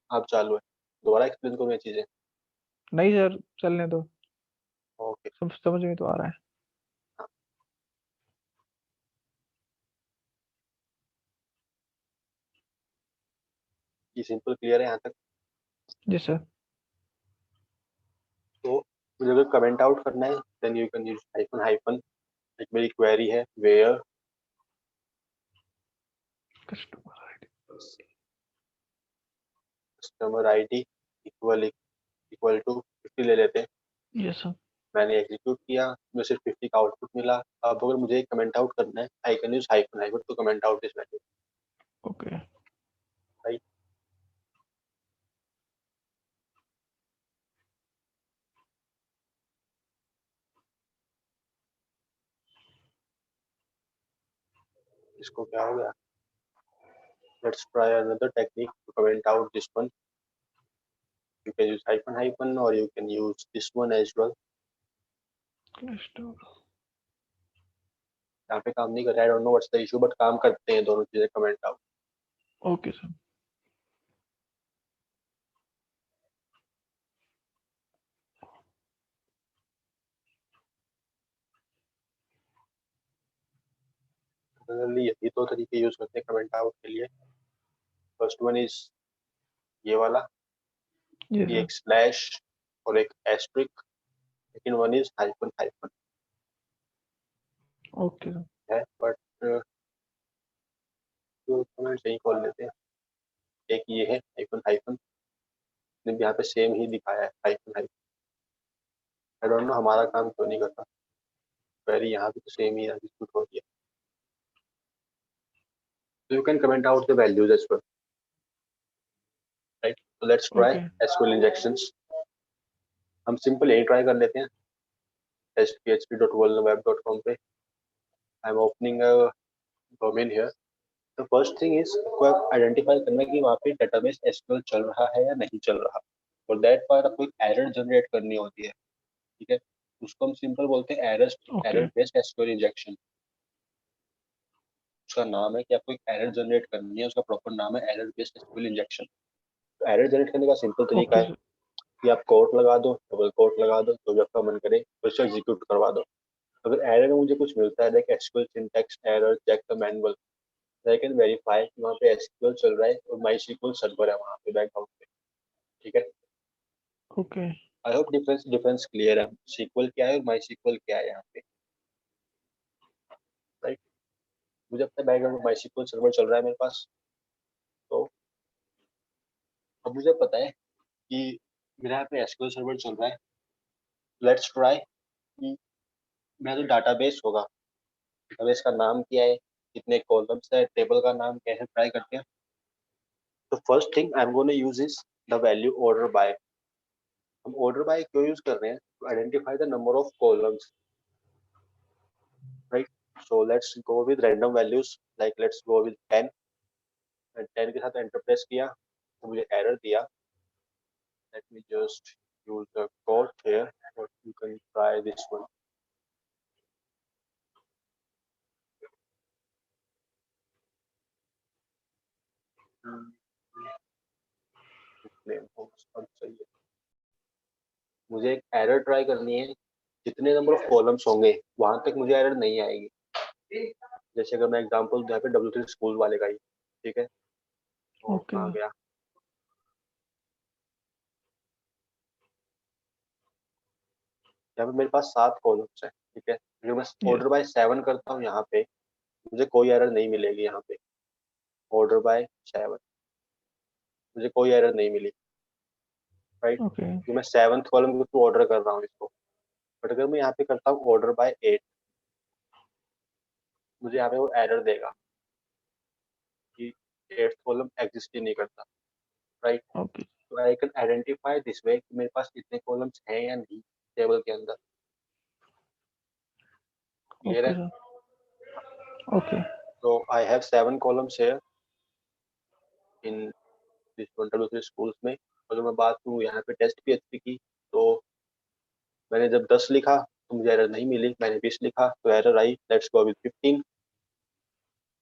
आप चालू है, दोबारा एक्सप्लेन करूँ ये चीजें? नहीं सर, चलने दो, ओके। सब समझ में तो आ रहा है। ये सिंपल क्लियर है यहाँ तक? जी सर। तो मुझे अगर कमेंट आउट करना है then you can use hyphen hyphen. एक मेरी क्वेरी है where customer ID. Customer ID equal equal to 50 ले लेते हैं। Yes sir. मैंने एग्जीक्यूट किया, मुझे सिर्फ 50 का आउटपुट मिला। अब अगर मुझे कमेंट आउट करना है I can use hyphen hyphen to comment out this value. Okay. Right. इसको क्या हो गया? Let's try another technique to comment out this one. You can use hyphen hyphen or you can use this one as well. Customer. यहाँ पे काम नहीं कर रहा है, I don't know what's the issue, but काम करते हैं दोनों चीजें comment out. Okay sir. Generally यही दो तरीके यूज करते हैं कमेंट आउट के लिए। फर्स्ट वन इज ये वाला, जी ये सर। एक स्लैश और एक asterisk. Second one is hyphen hyphen okay sir. है, बट जो कमेंट सही खोल लेते हैं। एक ये है हाइफन हाइफन, यहाँ पे सेम ही दिखाया है hyphen hyphen. I don't know हमारा काम क्यों नहीं करता। क्वेरी यहाँ पे तो सेम ही एग्जीक्यूट हो रही है। So you can comment out the values as well, right? So let's try okay. SQL injections. हम सिंपल यही ट्राई कर लेते हैं। php.web.com पे I am opening a domain here. तो फर्स्ट थिंग इज आपको आइडेंटिफाई करना है कि वहाँ पे डेटाबेस एसक्यूएल चल रहा है या नहीं चल रहा। और दैट पार्ट आपको एक एरर जनरेट करनी होती है, ठीक है? उसको हम सिंपल बोलते हैं error okay. Error based SQL injection. उसका नाम है कि आपको एक एरर जनरेट करनी है, उसका प्रॉपर नाम है एरर बेस्ड एसक्यूएल इंजेक्शन। तो एरर जनरेट करने का सिंपल तरीका ओके है सर। कि आप कोट लगा दो, डबल कोट लगा दो, जो भी आपका मन करे फिर से एग्जीक्यूट करवा दो। अगर एरर में मुझे कुछ मिलता है like SQL syntax error check the manual, I can verify कि वहाँ पे एसक्यूएल चल रहा है और माई सीक्वल सर्वर है वहाँ पे बैकग्राउंड पे, ठीक है? Okay. I hope difference difference clear है, सीक्वल क्या है और माई सीक्वल क्या है यहाँ पे, राइट? मुझे अपने बैकग्राउंड में माई सीक्वल सर्वर चल रहा है मेरे पास। तो अब मुझे पता है कि मेरे यहाँ पे एसक्यूएल सर्वर चल रहा है। लेट्स ट्राई कि मेरा जो डाटाबेस होगा, डाटाबेस का नाम क्या है, कितने कॉलम्स है, टेबल का नाम क्या है, ट्राई करते हैं। तो first thing I am gonna use is the value order by. हम ऑर्डर बाय क्यों यूज कर रहे हैं? To identify the number of columns, right? So let's go with random values, like let's go with 10। 10 के साथ enter press किया तो मुझे एरर दिया। Let me just use the code here, or you can try this one. अब सही है। मुझे एक एरर ट्राई करनी है, जितने नंबर ऑफ कॉलम्स होंगे वहां तक मुझे एरर नहीं आएगी। जैसे अगर मैं एग्जांपल यहाँ पे W3 स्कूल वाले का ही, ठीक है? और ओके कहाँ सर। गया? यहाँ पे मेरे पास 7 कॉलम्स है, ठीक है? अगर मैं यस। ऑर्डर बाय 7 करता हूँ यहाँ पे, मुझे कोई एरर नहीं मिलेगी। यहाँ पे ऑर्डर बाय 7 मुझे कोई एरर नहीं मिली, राइट? ओके। तो मैं 7th कॉलम के थ्रू ऑर्डर कर रहा हूँ इसको। बट अगर मैं यहाँ पे करता हूँ ऑर्डर बाय 8, मुझे यहाँ पे वो एरर देगा कि 8th कॉलम एग्जिस्ट ही नहीं करता, राइट? ओके। तो I can identify this way कि मेरे पास इतने कॉलम्स हैं या नहीं टेबल के अंदर। क्लियर ओके है? सर। ओके। तो I have 7 columns here in this W3 schools में। अगर मैं बात करूँ यहाँ पे टेस्ट PHP की, तो मैंने जब 10 लिखा तो मुझे एरर नहीं मिली, मैंने 20 लिखा तो error I. Let's go with 15।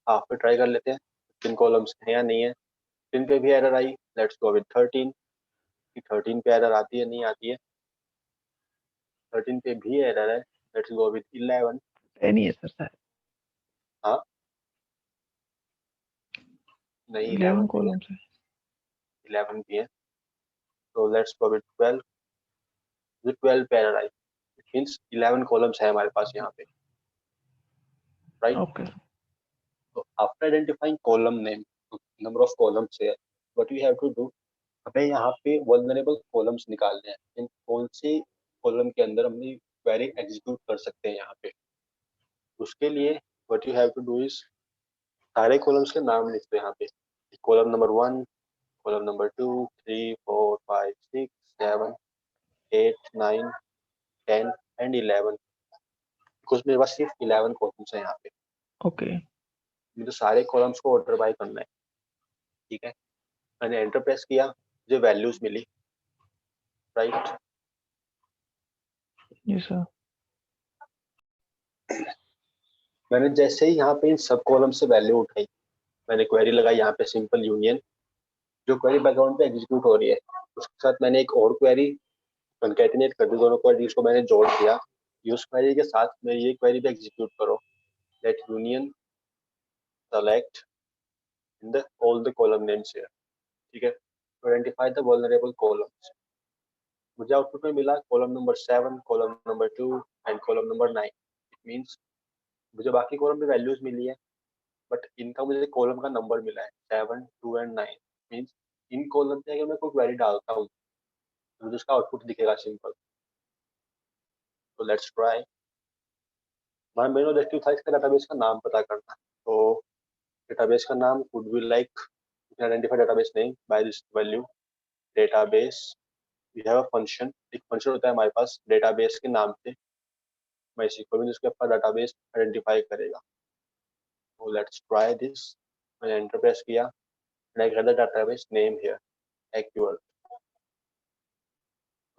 Half पे ट्राई कर लेते हैं 15 कॉलम्स है या नहीं है। 15 पे भी error I, let's go with 13 कि 13 पे एरर आती है नहीं आती है, 13 पे भी एरर है, लेट्स गो विद 11। नहीं है सर शायद। हाँ नहीं 11 11 भी है, कॉलम से। 11 भी है, तो लेट्स गो विद 12, विद 12 पे error I, it means 11 columns है हमारे पास यहाँ पे, राइट। ओके तो after identifying column name, number of columns है, what you have to do, हमें यहाँ पे वल्नरेबल कॉलम्स निकालने हैं, इन कौन से कॉलम के अंदर हम क्वेरी एग्जीक्यूट कर सकते हैं यहाँ पे। उसके लिए what you have to do is सारे कॉलम्स के नाम लिख दो यहाँ पे, column number 1, column number 2, 3, 4, 5, 6, 7, 8, 9, 10 and 11, because मेरे पास सिर्फ 11 कॉलम्स है यहाँ पे, ओके मुझे सारे कॉलम्स को ऑर्डर बाय करना है, ठीक है। मैंने एंटर प्रेस किया, मुझे वैल्यूज मिली, राइट। जी सर। मैंने जैसे ही यहाँ पे इन सब कॉलम से वैल्यू उठाई, मैंने क्वेरी लगाई यहाँ पे सिंपल यूनियन, जो क्वेरी बैकग्राउंड पे एग्जीक्यूट हो रही है, उसके साथ मैंने एक और क्वेरी कंकैटिनेट कर दी, दोनों क्वेरीज को मैंने जोड़ दिया, उस क्वेरी के साथ मैं ये क्वेरी भी एग्जीक्यूट करो, let union select in the all the column names here, ठीक है, to identify the vulnerable columns. मुझे आउटपुट में मिला column number 7, column number 2 and column number 9, it means मुझे बाकी कॉलम में वैल्यूज मिली है, बट इनका मुझे कॉलम का नंबर मिला है 7, 2 एंड 9, मींस इन कॉलम पे अगर मैं कोई क्वेरी डालता हूँ तो मुझे उसका आउटपुट दिखेगा सिंपल। तो लेट्स ट्राई, हमारा मेन ऑब्जेक्टिव था इसका डेटाबेस का नाम पता करना, तो डेटाबेस का नाम could be like identify database name by this value database, we have a function, एक फंक्शन होता है हमारे पास डेटाबेस के नाम पे, MySQL में जिसके ऊपर डेटाबेस आइडेंटिफाई करेगा। तो लेट्स ट्राई दिस, मैंने एंटर प्रेस किया and I get the database name here एक्यूएल।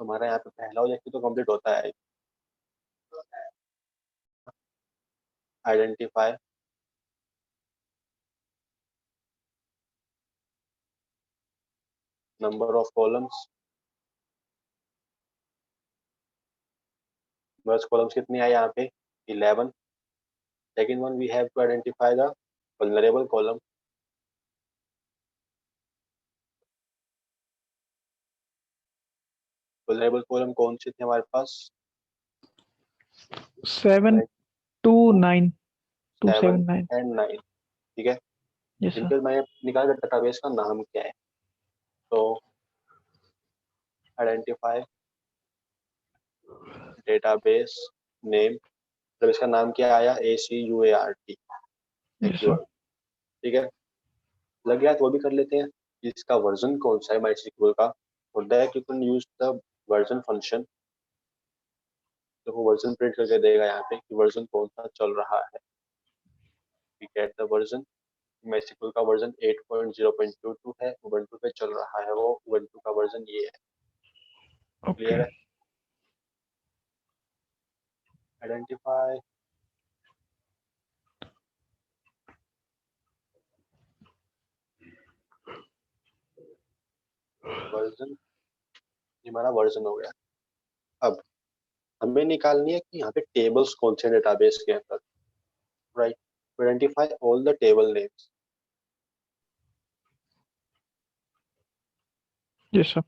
तो हमारा यहाँ पे पहला ऑब्जेक्टिव तो कंप्लीट होता है, आइडेंटिफाई नंबर ऑफ कॉलम्स, बस कॉलम्स कितनी है यहाँ पे 11। Second one we have to identify the vulnerable column, vulnerable column कौन से थे हमारे पास 7 to 9 2 7 7 9। एंड 9, ठीक है। Yes sir. इनके मैं निकाल डेटाबेस का नाम क्या है, तो आइडेंटिफाई डेटाबेस नेम, डेटाबेस का नाम क्या आया ACUART यस सर। एक्यूएल, ठीक है। लग गया तो वो भी कर लेते हैं, इसका वर्जन कौन सा है MySQL का, होता है कि can use the version function, तो वो वर्जन प्रिंट करके देगा यहाँ पे कि वर्जन कौन सा चल रहा है, we get the version, MySQL का वर्जन 8.0.22 है, उबंटू पे चल रहा है, वो उबंटू का वर्जन ये है, ओके क्लियर है। आइडेंटिफाई वर्जन, ये हमारा वर्जन हो गया। अब हमें निकालनी है कि यहाँ पे टेबल्स कौन से डेटाबेस के अंदर, right, identify all the table names, yes sir.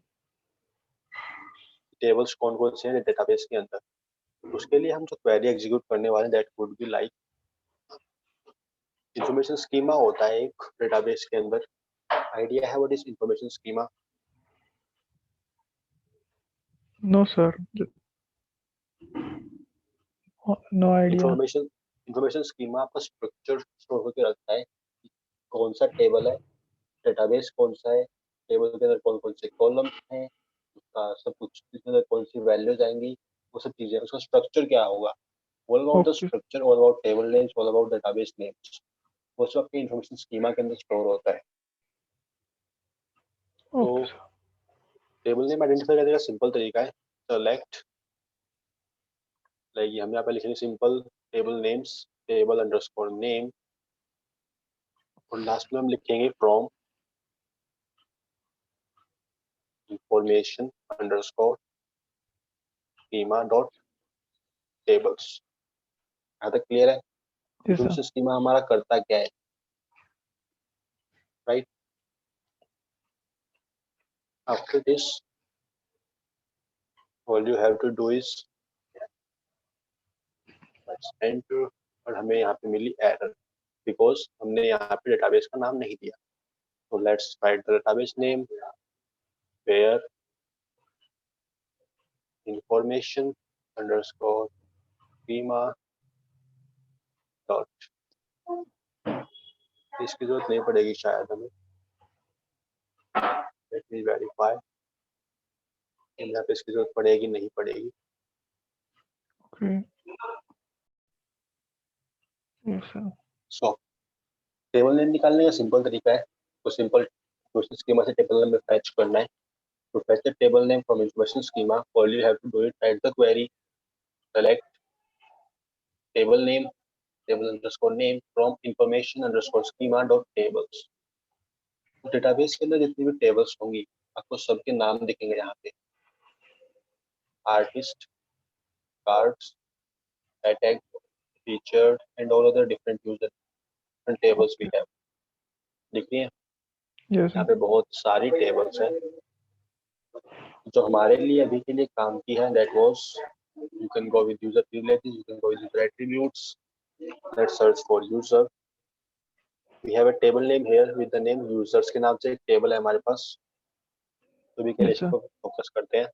Tables कौन कौन से हैं डेटाबेस के अंदर। उसके लिए हम जो क्वेरी एग्जीक्यूट करने वाले that would be like, information schema होता है एक डेटाबेस के अंदर, आइडिया है what is information schema. No sir, no idea. Information information schema आपका स्ट्रक्चर स्टोर करके रखता है कि कौन सा टेबल है, डेटाबेस कौन सा है, टेबल के अंदर कौन कौन से कॉलम हैं, उसका सब कुछ, इसके अंदर कौन सी वैल्यूज आएंगी, वो सब चीजें, उसका स्ट्रक्चर क्या होगा, all about the okay structure, all about table names, all about database names, वो सब आपके इंफॉर्मेशन स्कीमा के अंदर स्टोर होता है। तो okay sir. Table name identify करने का सिंपल तरीका है, सेलेक्ट, लाइक हम यहाँ पे लिखेंगे simple table names, table underscore name, और लास्ट में हम लिखेंगे from, information underscore schema dot tables। यहाँ तक क्लियर है? Yes, sir. इंफॉर्मेशन स्कीमा हमारा करता क्या है, right? After this all you have to do is enter, और हमें यहाँ पे मिली एरर बिकॉज हमने यहाँ पे डेटाबेस का नाम नहीं दिया। तो let's write the database name where information underscore schema dot, इसकी जरूरत नहीं पड़ेगी शायद हमें। लेट मी वेरीफाई, यहाँ पे इसकी जरूरत पड़ेगी नहीं पड़ेगी। Okay. Yes, sir. सो टेबल नेम निकालने का सिंपल तरीका है, तो सिंपल क्वेश्चन स्कीमा से टेबल नेम में फैच करना है। To fetch the table name from information schema, all you have to do it, write the query, select table name, table underscore name from information underscore schema dot tables। Database के अंदर जितनी भी tables होंगी आपको सबके नाम दिखेंगे यहाँ पे, artist, cards, tag, featured and all other different user different tables भी है, दिख रही है? Yes, यहाँ sir. पे बहुत सारी टेबल्स हैं जो हमारे लिए अभी के लिए काम की है। That was, you can go with user privileges, you can go with user attributes। Let's search for user। We have a table name here with the name users के नाम से एक टेबल है हमारे पास, तो भी के लिए Yes, sir. इसको फोकस करते हैं।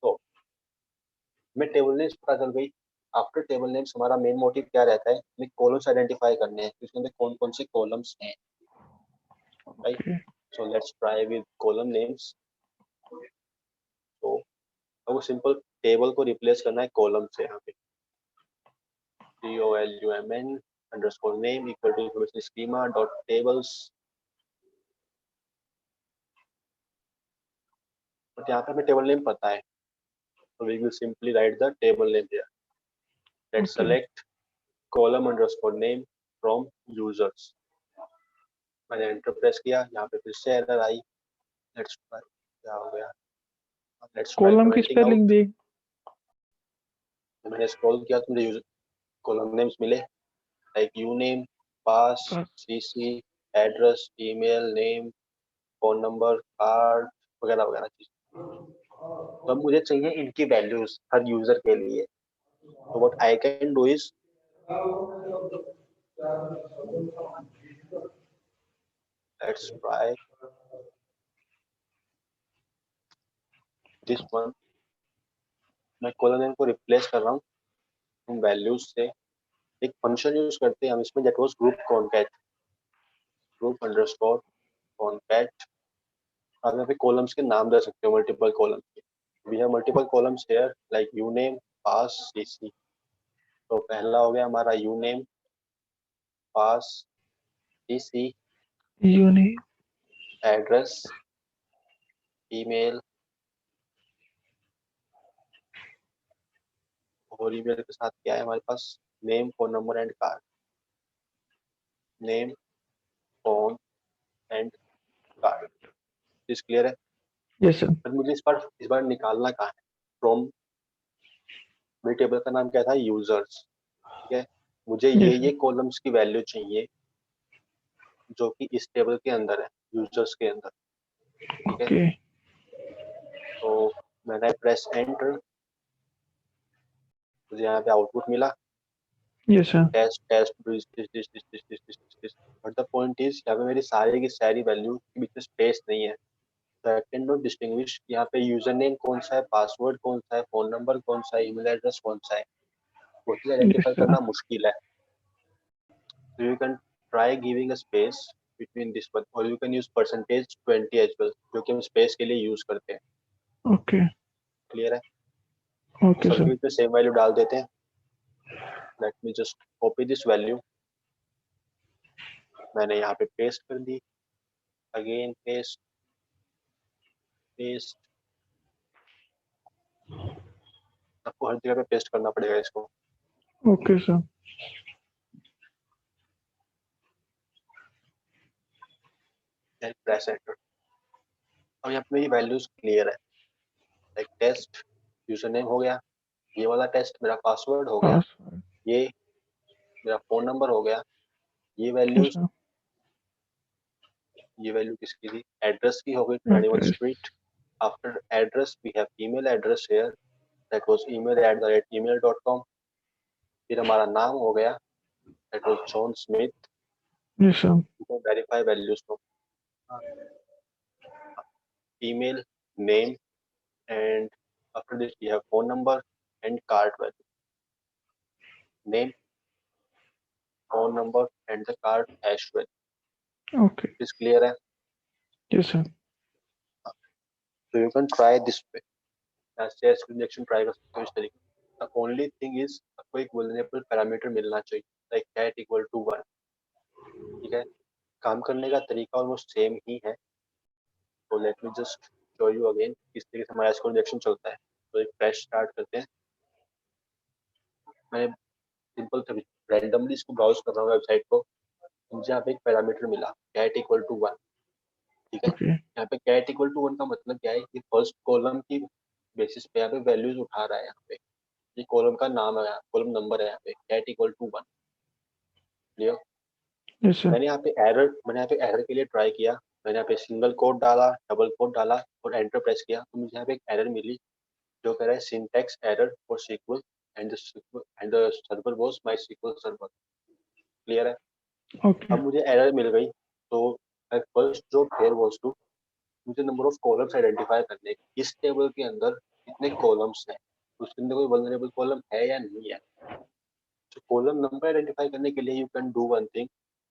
तो हमें टेबल नेम्स पता चल गई। आफ्टर टेबल नेम्स हमारा मेन मोटिव क्या रहता है, हमें कॉलम्स आइडेंटिफाई करने हैं, उसके अंदर कौन कौन से कॉलम्स हैं, right? Okay. So let's try with column names. तो अब वो सिंपल टेबल को रिप्लेस करना है कॉलम से। यहाँ पे column underscore name equal to information schema dot tables। But यहाँ पे हमें टेबल नेम पता है, so we will simply write the table name here। Let's Okay. select column underscore name from users। मैंने एंटर प्रेस किया, यहाँ पे फिर से एरर आई। लेट्स ट्राई, क्या हो गया? लेट्स ट्राई Column की कमेंटिंग spelling आउट। दी। मैंने स्क्रॉल किया तो मुझे यूजर कॉलम नेम्स मिले, like you name, pass, CC, address, email, name, phone number, card वगैरह वगैरह चीज। तो अब मुझे चाहिए इनकी वैल्यूज हर यूजर के लिए। तो what I can do is, let's try this one. मैं कॉलम नेम को रिप्लेस कर रहा हूँ उन वैल्यूज से। एक फंक्शन यूज करते हैं हम इसमें, that was group concat, group underscore concat. आप यहाँ पे कॉलम्स के नाम दे सकते हो, मल्टीपल कॉलम्स के। We have multiple columns here like you name, pass, CC. तो पहला हो गया हमारा यू नेम, पास, सीसी, यूनी। एड्रेस, ईमेल, और ईमेल के साथ क्या है हमारे पास, name, phone number and card. Name, phone and card. This clear है? Yes, sir. पर मुझे इस बार निकालना कहाँ है? फ्रॉम, मेरी टेबल का नाम क्या था, यूजर्स। ठीक है, मुझे Yes, sir. ये कॉलम्स की वैल्यू चाहिए जो कि इस टेबल के अंदर है, यूजर्स के अंदर। ठीक है, Okay. तो मैंने प्रेस एंटर, मुझे यहाँ पे आउटपुट मिला, Yes, sir. Test test this. But the point is यहाँ पे मेरी सारी की सारी वैल्यू के बीच में स्पेस नहीं है। तो आई कैन नॉट डिस्टिंग्विश यहाँ पे यूजर नेम कौन सा है, पासवर्ड कौन सा है, फोन नंबर कौन सा है, ईमेल एड्रेस कौन सा है, वो चीज Yes, आइडेंटिफाई sir. करना मुश्किल है। So you can try giving a space between this one, or you can use percentage 20 as well, जो कि हम स्पेस के लिए यूज करते हैं। Okay. क्लियर है? Okay, सबके sir. बीच में सेम वैल्यू डाल देते हैं। Let me just copy this value, मैंने यहाँ पे पेस्ट कर दी। अगेन पेस्ट पेस्ट, आपको हर जगह पे पेस्ट करना पड़ेगा इसको। Okay, sir. Press enter. अब यहाँ पे मेरी वैल्यूज क्लियर है, लाइक टेस्ट यूजर नेम हो गया, ये वाला टेस्ट मेरा पासवर्ड हो गया, Password. ये मेरा फोन नंबर हो गया, ये Yes, वैल्यूज, sir. ये वैल्यू किसकी थी, एड्रेस की हो गई, 21 Address. Street. After address we have email address here, that was email@gmail.com। फिर हमारा नाम हो गया, that was John Smith. Yes, sir. Verify values को, email, name, and after this we have phone number and card value. Name, phone number, and the card hash value. Okay. Is clear है? Yes, sir. So you can try this way. ऐसे rejection try कर सकते हो इस तरीके। The only thing is आपको एक vulnerable parameter मिलना चाहिए, like cat equal to 1। ठीक है, काम करने का तरीका ऑलमोस्ट सेम ही है। तो let me just show you again किस तरीके से हमारा SQL इंजेक्शन चलता है। तो एक फ्रेश स्टार्ट करते हैं। मैं सिंपल से रैंडमली इसको ब्राउज कर रहा हूँ वेबसाइट को, मुझे यहाँ पे एक पैरामीटर मिला कैट इक्वल टू 1। ठीक है, Okay. यहाँ पे कैट इक्वल टू 1 का मतलब क्या है कि फर्स्ट कॉलम की बेसिस पे यहाँ पे वैल्यूज उठा रहा है। यहाँ पे ये कॉलम का नाम है, कॉलम नंबर है, यहाँ पे cat equal to 1। Clear? Yes, sir. मैंने यहाँ पे एरर के लिए ट्राई किया। मैंने यहाँ पे सिंगल कोट डाला, डबल कोट डाला और एंटर प्रेस किया, तो मुझे यहाँ पे एक एरर मिली जो कह रहा है syntax error for SQL and the server was MySQL server. Clear है? Okay. अब मुझे एरर मिल गई, तो फर्स्ट जो फेयर वाज टू मुझे नंबर ऑफ कॉलम्स आइडेंटिफाई करने, इस टेबल के अंदर कितने कॉलम्स हैं, उसके अंदर कोई वल्नरेबल कॉलम है या नहीं है। तो कॉलम नंबर आइडेंटिफाई करने के लिए you can do one thing,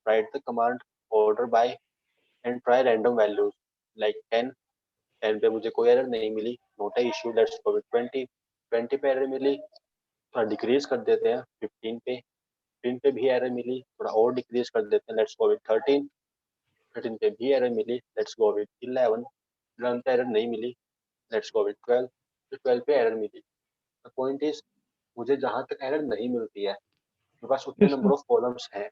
write the command order by and try random values like 10। 10 पे मुझे कोई एरर नहीं मिली, not a issue, let's go with 20। 20 पे एरर मिली, थोड़ा डिक्रीज कर देते हैं 15 पे। 15 पे भी एरर मिली, थोड़ा और डिक्रीज कर देते हैं, लेट्स गो विद 13। 13 पे भी एरर मिली, लेट्स गो विद 11। 11 पे एरर नहीं मिली, लेट्स गो विद 12। तो 12 पे एरर मिली। द पॉइंट इज मुझे जहां तक एरर नहीं मिलती है मेरे पास उतने Yes, number sir. Of columns हैं।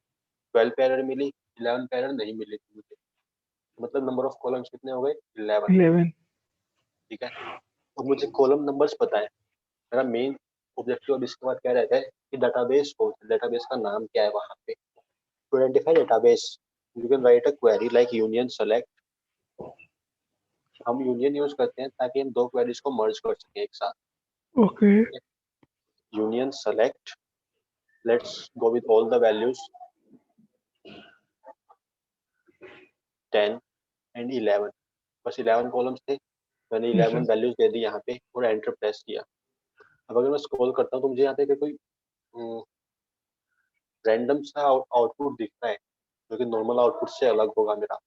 12 पे एरर मिली, 11 पे एरर नहीं मिली थी मुझे, मतलब नंबर ऑफ कॉलम्स कितने हो गए, 11। 11. ठीक है, अब मुझे कॉलम नंबर्स पता है। मेरा मेन ऑब्जेक्टिव अब इसके बाद क्या रहता है कि डेटाबेस कौन सा, डेटाबेस का नाम क्या है वहां पे। To identify database you can write a query like union select. हम यूनियन यूज करते हैं ताकि हम दो क्वेरीज को मर्ज कर सके एक साथ। Okay. Union select, let's go with all the values 10 and 11। बस 11 कॉलम्स थे, मैंने Yes, sir. 11 वैल्यूज दे दी यहाँ पे और एंटर प्रेस किया। अब अगर मैं स्क्रॉल करता हूँ तो मुझे यहाँ पे कोई रैंडम सा आउटपुट दिखता है जो कि नॉर्मल आउटपुट से अलग होगा मेरा।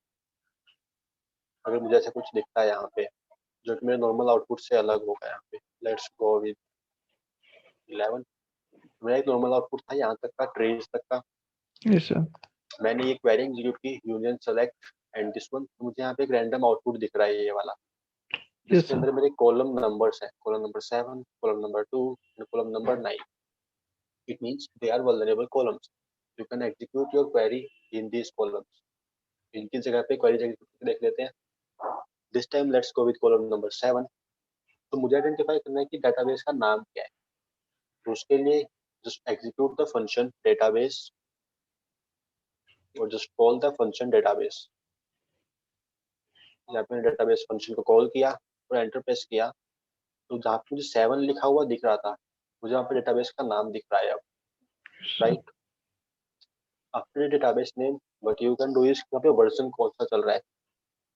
अगर मुझे ऐसा कुछ दिखता है यहाँ पे जो कि मेरे नॉर्मल आउटपुट से अलग होगा, यहाँ पे लेट्स गो विद 11। मेरा एक नॉर्मल आउटपुट था यहाँ तक का, ट्रेस तक का। Yes, sir. मैंने ये क्वेरी एग्जीक्यूट की union select and this one, तो मुझे यहाँ पे एक रैंडम आउटपुट दिख रहा है ये वाला, Yes, जिसके sir. अंदर मेरे कॉलम नंबर्स हैं, column number 7, column number 2 and column number 9। It means they are vulnerable columns. You can execute your query in this columns. इनकी जगह पे क्वेरी एग्जीक्यूट करके देख लेते हैं। This time let's go with column number 7। तो मुझे आइडेंटिफाई करना है कि डेटाबेस का नाम क्या है। तो उसके लिए just execute the function database और just call the function database. यहाँ पे डेटाबेस फंक्शन को कॉल किया और एंटर प्रेस किया, तो जहाँ पे मुझे 7 लिखा हुआ दिख रहा था मुझे वहाँ पे डेटाबेस का नाम दिख रहा है अब। Yes, sir. Right, after database name but you can do is यहाँ पे वर्जन कौन सा चल रहा है,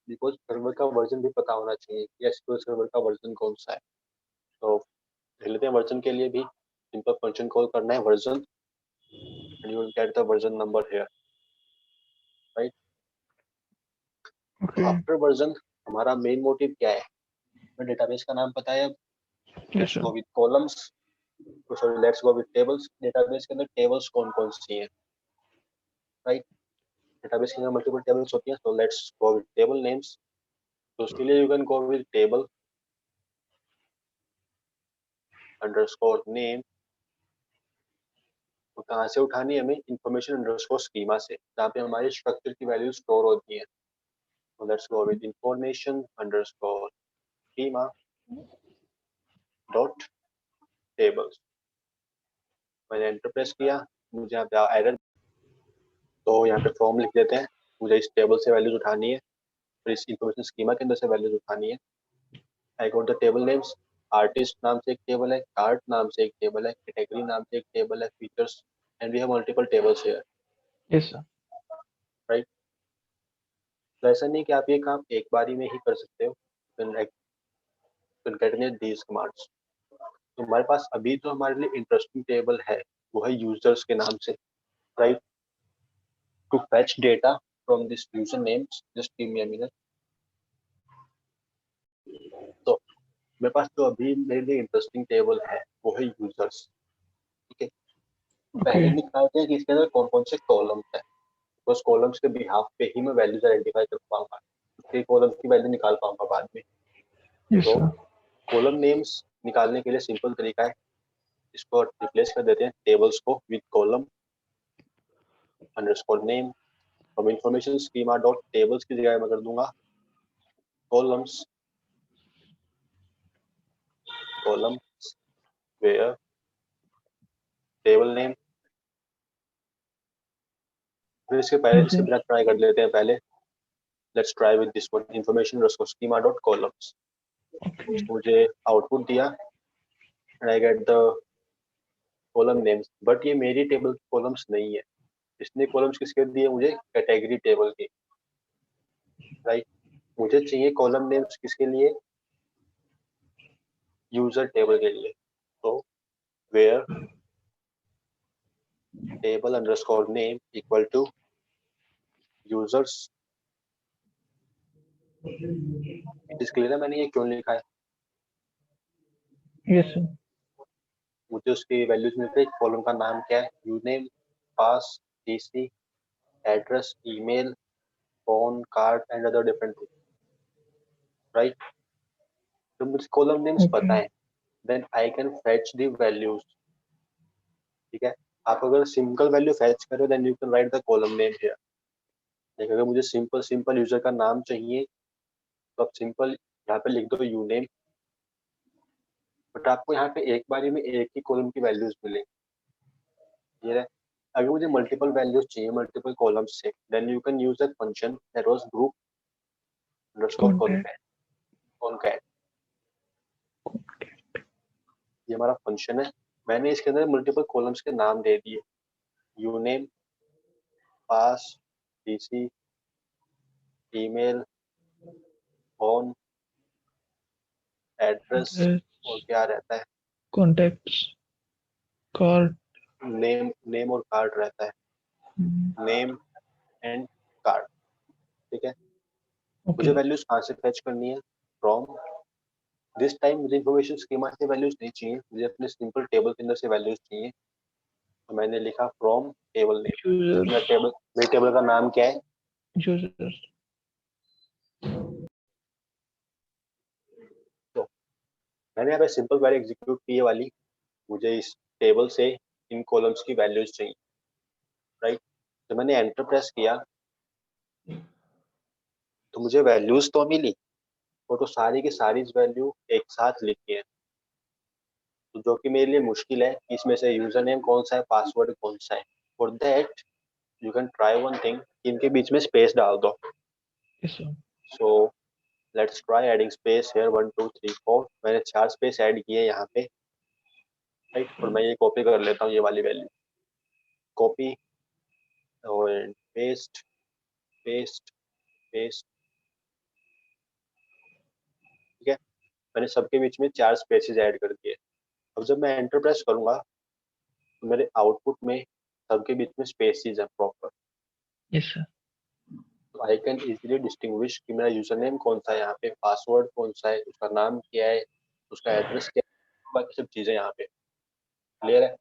बिकॉज सर्वर का वर्जन भी पता होना चाहिए कि एसक्यूएल सर्वर का वर्जन कौन सा है। तो देख लेते हैं वर्जन के लिए भी सिंपल फंक्शन कॉल करना है version and you will get the version number here. Right, तो Okay. आफ्टर वर्जन हमारा मेन मोटिव क्या है, हमें डेटाबेस का नाम पता है। अब Yes, let's sir. Go with columns, sorry let's go with tables. Database के अंदर टेबल्स कौन कौन सी हैं। राइट, डेटाबेस के अंदर मल्टीपल टेबल्स होती हैं, तो let's go with table names. तो उसके लिए you can go with table underscore name. तो कहाँ से उठानी है हमें, इंफॉर्मेशन अंडरस्कोर स्कीमा से, जहाँ पे हमारी स्ट्रक्चर की वैल्यू स्टोर होती है। So let's go with information underscore schema dot tables. मैंने एंटर प्रेस किया, मुझे यहाँ पे एरर, तो यहाँ पे फ्रॉम लिख देते हैं, मुझे इस टेबल से वैल्यूज उठानी है, फिर इस इंफॉर्मेशन स्कीमा के अंदर से वैल्यूज उठानी है। I got the table names, artist नाम से एक टेबल है, कार्ट नाम से एक टेबल है, कैटेगरी नाम से एक टेबल है, features, and we have multiple tables here, Yes, sir. Right. तो ऐसा नहीं कि आप ये काम एक बारी में ही कर सकते हो, concatenate these commands। तो हमारे पास अभी तो हमारे लिए इंटरेस्टिंग टेबल है, वो है यूजर्स के नाम से, right. To fetch data from this user names, just give me a minute. तो मेरे पास जो अभी मेरे लिए इंटरेस्टिंग टेबल है वो है यूजर्स, ठीक है। पहले Okay. निकालते हैं कि इसके अंदर कौन कौन से कॉलम्स है, उस कॉलम्स के बिहाफ पे ही मैं वैल्यूज आइडेंटिफाई कर पाऊंगा, उसके कॉलम्स की वैल्यू निकाल पाऊंगा बाद में। Yes, तो sir. कॉलम नेम्स निकालने के लिए सिंपल तरीका है, इसको रिप्लेस कर देते हैं टेबल्स को विद कॉलम अंडरस्कोर नेम। अब इंफॉर्मेशन स्कीमा डॉट टेबल्स की जगह मैं कर दूंगा कॉलम्स वेयर टेबल नेम। फिर इसके पहले इसके Okay. बिना ट्राई कर लेते हैं, पहले let's try with this one information underscore schema dot columns. Okay. मुझे आउटपुट दिया and I get the column names, but ये मेरी टेबल की कॉलम्स नहीं है, इसने कॉलम्स किसके दिए मुझे, कैटेगरी टेबल के, राइट। मुझे चाहिए कॉलम नेम्स किसके लिए, यूजर टेबल के लिए। तो where table underscore name equal to users. It is clear है मैंने ये क्यों लिखा है, Yes, sir. मुझे उसकी वैल्यूज मिलती है, कॉलम का नाम क्या है, you name, pass, TC, address, email, phone, card and other different thing, right. तो मुझे कॉलम नेम्स पता Okay. है, then I can fetch the values, ठीक है। आप अगर सिंगल वैल्यू फेच करो then you can write the column name here. लेकिन अगर मुझे सिंपल यूजर का नाम चाहिए तो आप सिंपल यहाँ पे लिख दो यू नेम, बट आपको यहाँ पे एक बारी में एक ही कॉलम की वैल्यूज मिलेंगी, ये है। अगर मुझे मल्टीपल वैल्यूज चाहिए मल्टीपल कॉलम्स से, then you can use that function that was group underscore Contact. Concat. ये हमारा फंक्शन है, मैंने इसके अंदर मल्टीपल कॉलम्स के नाम दे दिए, you name, pass, TC, email, phone, address, Address. और क्या रहता है, Contacts. Card. नेम और कार्ड रहता है, नेम एंड कार्ड, ठीक है। मुझे Okay. वैल्यूज कहाँ से फेच करनी है, फ्रॉम दिस टाइम मुझे इन्फॉर्मेशन स्कीमा से वैल्यूज नहीं चाहिए, मुझे अपने सिंपल टेबल के अंदर से वैल्यूज चाहिए। तो मैंने लिखा फ्रॉम टेबल नेम। Users. मेरे टेबल का नाम क्या है, Users. तो मैंने यहाँ पे सिंपल क्वेरी एग्जीक्यूट की है वाली, मुझे इस टेबल से इन कॉलम्स की वैल्यूज चाहिए, राइट। तो मैंने एंटर प्रेस किया तो मुझे वैल्यूज तो मिली, और तो सारी की सारी वैल्यू एक साथ लिखी है, तो जो कि मेरे लिए मुश्किल है कि इसमें से यूजर नेम कौन सा है, पासवर्ड कौन सा है। For that you can try one thing, इनके बीच में स्पेस डाल दो। Yes, sir. So let's try adding space here, 1 2 3 4, मैंने 4 स्पेस ऐड किए यहाँ पे, राइट। और मैं ये कॉपी कर लेता हूँ, ये वाली वैल्यू कॉपी और पेस्ट पेस्ट पेस्ट, ठीक है। मैंने सबके बीच में 4 स्पेसेस ऐड कर दिए। अब जब मैं एंटर प्रेस करूंगा तो मेरे आउटपुट में सबके बीच में स्पेसेस है प्रॉपर, Yes, sir. तो आई कैन इजीली डिस्टिंग्विश कि मेरा यूजर नेम कौन सा है यहाँ पे, पासवर्ड कौन सा है, उसका नाम क्या है, उसका एड्रेस क्या है, बाकी सब चीजें यहाँ पे क्लियर है।